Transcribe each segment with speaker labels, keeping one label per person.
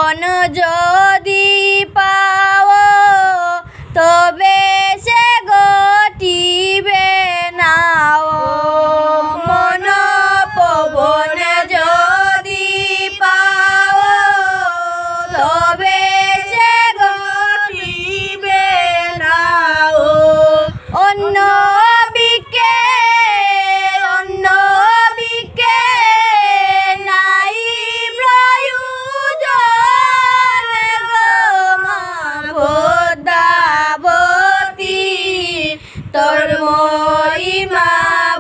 Speaker 1: পবন যদি পাও তবে সে ঘটিবে না মন পবন যদি পাও তবে সে ঘটিবে না অন্য তোর মহিমা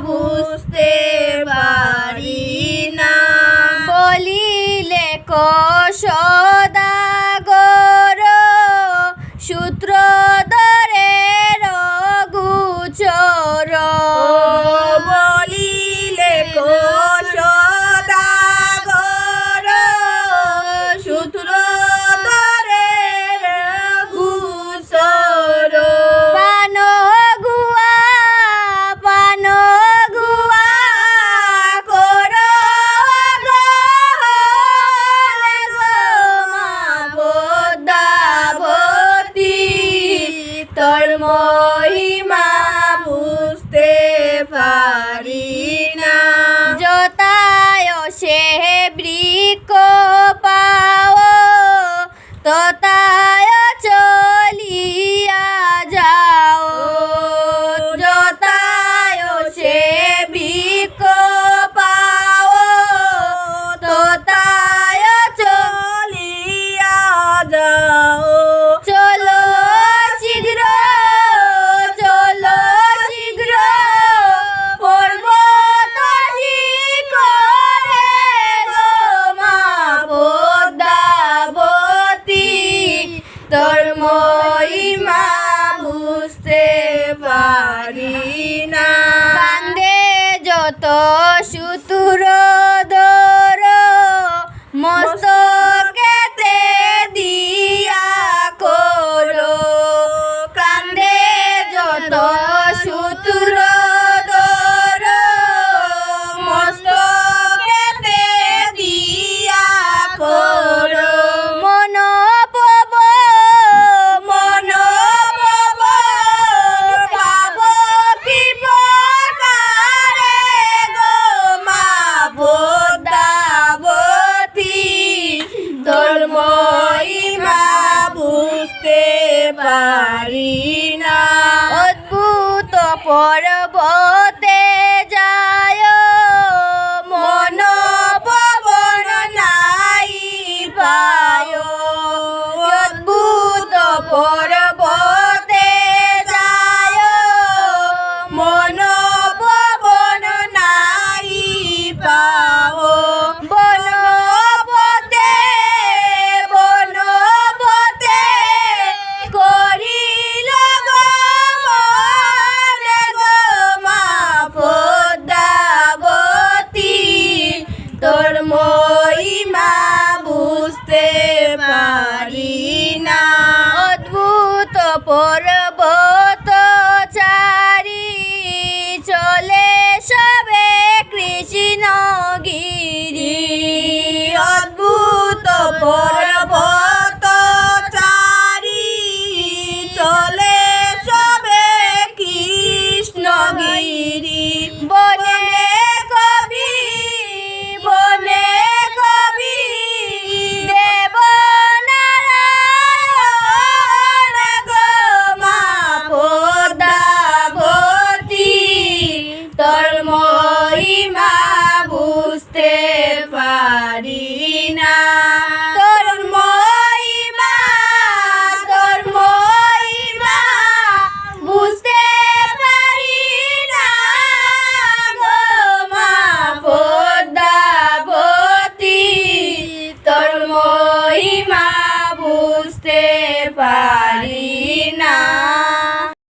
Speaker 1: বুঝতে পারি না বলিলে সদাগর সূত্র ধরে রঘুচর বলিলে সদাগর সূত্র ধরে রঘুচর তোর মহিমা বুঝতে পারি না যতায় সে বৃক্ষ পাও ততায় চলিয়া যাও যতায় সে বৃক্ষ পাও ততায় চলিয়া যাও চলো শীঘ্র পর্বত শিখরে গো মা পদ্মাবতী তোর মহিমা বুঝতে পারি না কান্দে যত সুতুর দর মস্তকেতে দিয়া করো কান্দে যত সুতুর দর মস্তকেতে দিয়া করো মন পাব কি প্রকারে গো মা পদ্মাবতী তোর মহিমা বুঝতে পারি না অদ্ভুত পর্বতে যায় মন পবন নাই পায় অদ্ভুত পর্বতে যায় মন পবন নাই পাও বনপথে করিল গমন গো মা পদ্মাবতী তোর মহিমা বুঝতে পারি না অদ্ভুত পর্বত চারি চলে সবে কৃষ্ণগিরি অদ্ভুত পর্বত চারি চলে সবে কৃষ্ণগিরি বনে কবি দেব নারায়ণ গো মা পদ্মাবতী তোর মহিমা বুঝতে পারি না তোর মহিমা বুঝতে পারি না গো মা পদ্মাবতী তোর মহিমা বুঝতে পারি